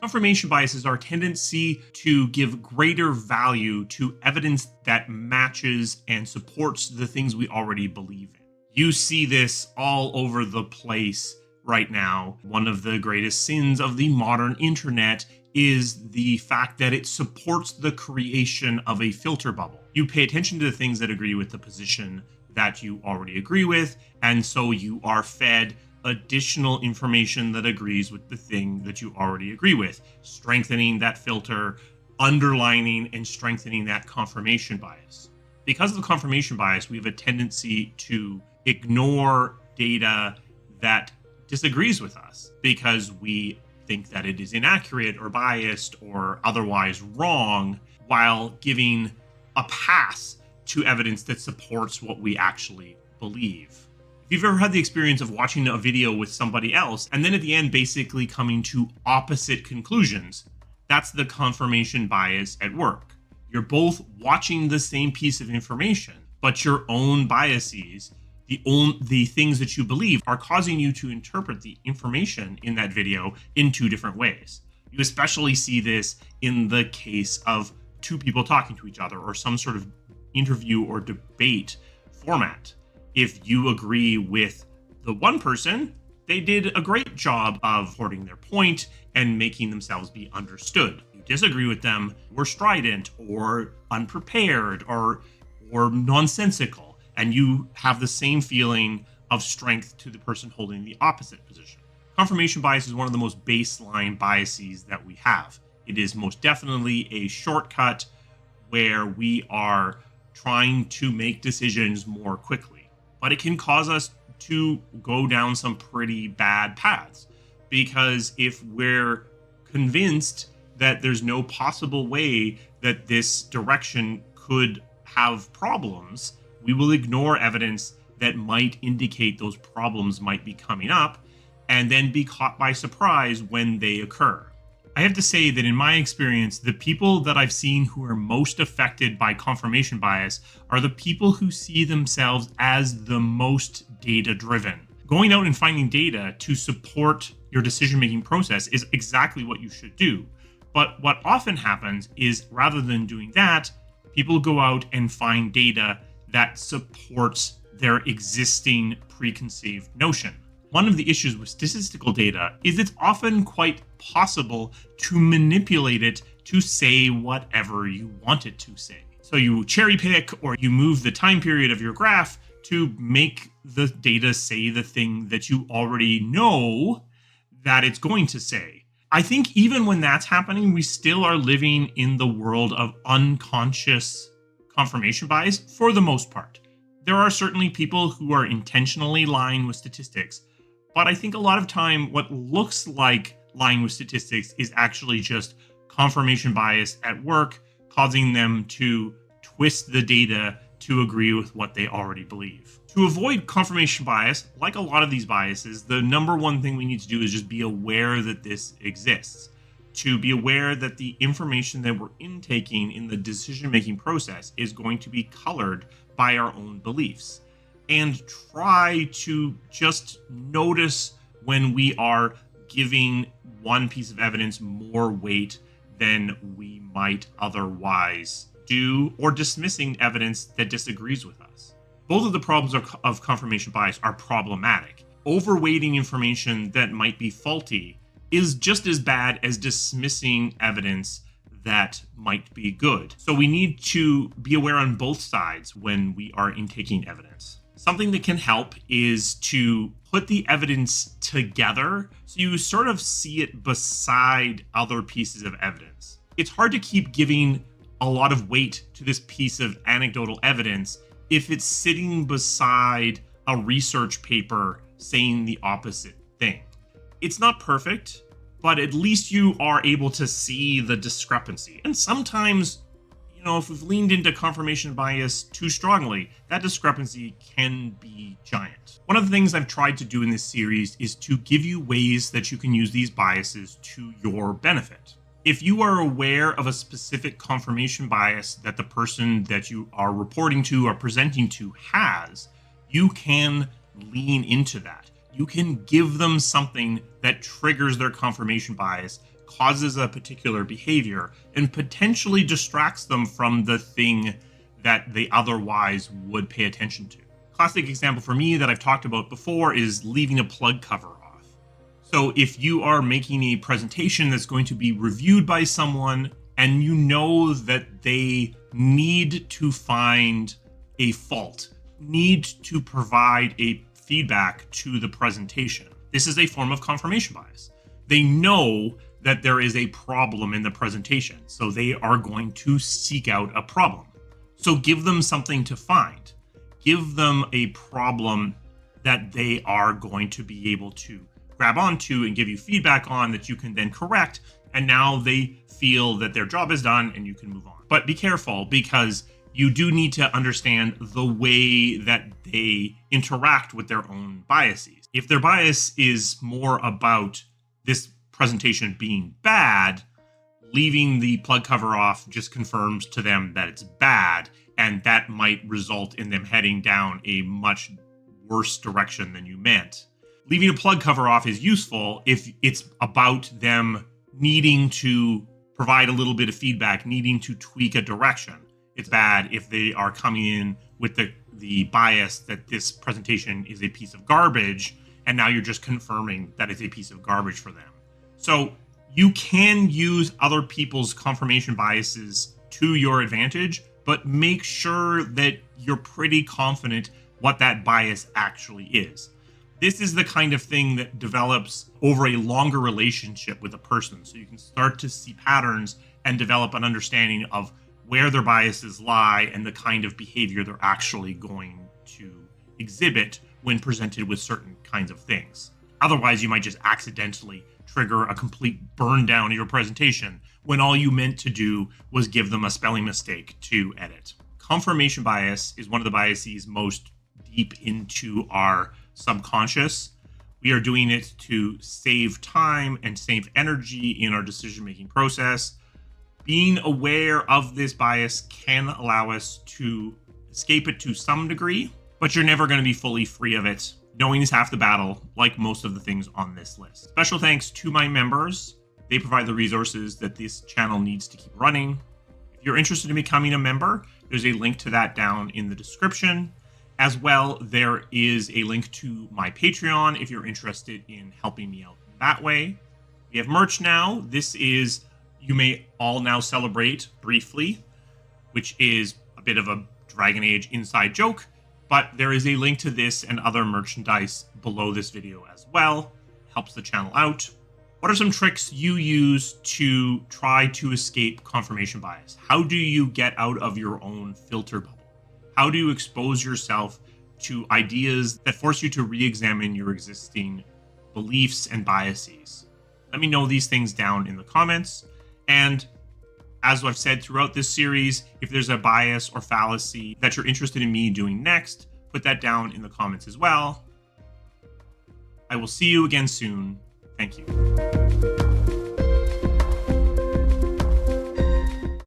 Confirmation bias is our tendency to give greater value to evidence that matches and supports the things we already believe in. You see this all over the place right now. One of the greatest sins of the modern internet is the fact that it supports the creation of a filter bubble. You pay attention to the things that agree with the position that you already agree with, and so you are fed additional information that agrees with the thing that you already agree with, strengthening that filter, underlining and strengthening that confirmation bias. Because of the confirmation bias, we have a tendency to ignore data that disagrees with us because we think that it is inaccurate or biased or otherwise wrong, while giving a pass to evidence that supports what we actually believe. If you've ever had the experience of watching a video with somebody else and then at the end basically coming to opposite conclusions, that's the confirmation bias at work. You're both watching the same piece of information, but your own biases, the things that you believe, are causing you to interpret the information in that video in two different ways. You especially see this in the case of two people talking to each other or some sort of interview or debate format. If you agree with the one person, they did a great job of holding their point and making themselves be understood. You disagree with them, were strident or unprepared or nonsensical, and you have the same feeling of strength to the person holding the opposite position. Confirmation bias is one of the most baseline biases that we have. It is most definitely a shortcut where we are trying to make decisions more quickly. But it can cause us to go down some pretty bad paths, because if we're convinced that there's no possible way that this direction could have problems, we will ignore evidence that might indicate those problems might be coming up and then be caught by surprise when they occur. I have to say that in my experience, the people that I've seen who are most affected by confirmation bias are the people who see themselves as the most data-driven. Going out and finding data to support your decision-making process is exactly what you should do. But what often happens is, rather than doing that, people go out and find data that supports their existing preconceived notion. One of the issues with statistical data is it's often quite possible to manipulate it to say whatever you want it to say. So you cherry pick or you move the time period of your graph to make the data say the thing that you already know that it's going to say. I think even when that's happening, we still are living in the world of unconscious confirmation bias for the most part. There are certainly people who are intentionally lying with statistics, but I think a lot of time what looks like lying with statistics is actually just confirmation bias at work, causing them to twist the data to agree with what they already believe. To avoid confirmation bias, like a lot of these biases, the number one thing we need to do is just be aware that this exists. To be aware that the information that we're intaking in the decision-making process is going to be colored by our own beliefs. And try to just notice when we are giving one piece of evidence more weight than we might otherwise do, or dismissing evidence that disagrees with us. Both of the problems of confirmation bias are problematic. Overweighting information that might be faulty is just as bad as dismissing evidence that might be good. So we need to be aware on both sides when we are intaking evidence. Something that can help is to put the evidence together so you sort of see it beside other pieces of evidence. It's hard to keep giving a lot of weight to this piece of anecdotal evidence if it's sitting beside a research paper saying the opposite thing. It's not perfect, but at least you are able to see the discrepancy. And sometimes, if we've leaned into confirmation bias too strongly, that discrepancy can be giant. One of the things I've tried to do in this series is to give you ways that you can use these biases to your benefit. If you are aware of a specific confirmation bias that the person that you are reporting to or presenting to has, you can lean into that. You can give them something that triggers their confirmation bias, causes a particular behavior and potentially distracts them from the thing that they otherwise would pay attention to. Classic example for me that I've talked about before is leaving a plug cover off. So if you are making a presentation that's going to be reviewed by someone and you know that they need to find a fault, need to provide a feedback to the presentation, this is a form of confirmation bias. They know that there is a problem in the presentation, so they are going to seek out a problem. So give them something to find. Give them a problem that they are going to be able to grab onto and give you feedback on that you can then correct. And now they feel that their job is done and you can move on. But be careful, because you do need to understand the way that they interact with their own biases. If their bias is more about this presentation being bad, leaving the plug cover off just confirms to them that it's bad, and that might result in them heading down a much worse direction than you meant. Leaving a plug cover off is useful if it's about them needing to provide a little bit of feedback, needing to tweak a direction. It's bad if they are coming in with the bias that this presentation is a piece of garbage, and now you're just confirming that it's a piece of garbage for them. So you can use other people's confirmation biases to your advantage, but make sure that you're pretty confident what that bias actually is. This is the kind of thing that develops over a longer relationship with a person. So you can start to see patterns and develop an understanding of where their biases lie and the kind of behavior they're actually going to exhibit when presented with certain kinds of things. Otherwise, you might just accidentally trigger a complete burn down of your presentation when all you meant to do was give them a spelling mistake to edit. Confirmation bias is one of the biases most deep into our subconscious. We are doing it to save time and save energy in our decision-making process. Being aware of this bias can allow us to escape it to some degree, but you're never going to be fully free of it. Knowing is half the battle, like most of the things on this list. Special thanks to my members. They provide the resources that this channel needs to keep running. If you're interested in becoming a member, there's a link to that down in the description. As well, there is a link to my Patreon if you're interested in helping me out that way. We have merch now. This is You May All Now Celebrate briefly, which is a bit of a Dragon Age inside joke, but there is a link to this and other merchandise below this video as well. Helps the channel out. What are some tricks you use to try to escape confirmation bias? How do you get out of your own filter bubble? How do you expose yourself to ideas that force you to re-examine your existing beliefs and biases? Let me know these things down in the comments. And as I've said throughout this series, if there's a bias or fallacy that you're interested in me doing next, put that down in the comments as well. I will see you again soon. Thank you.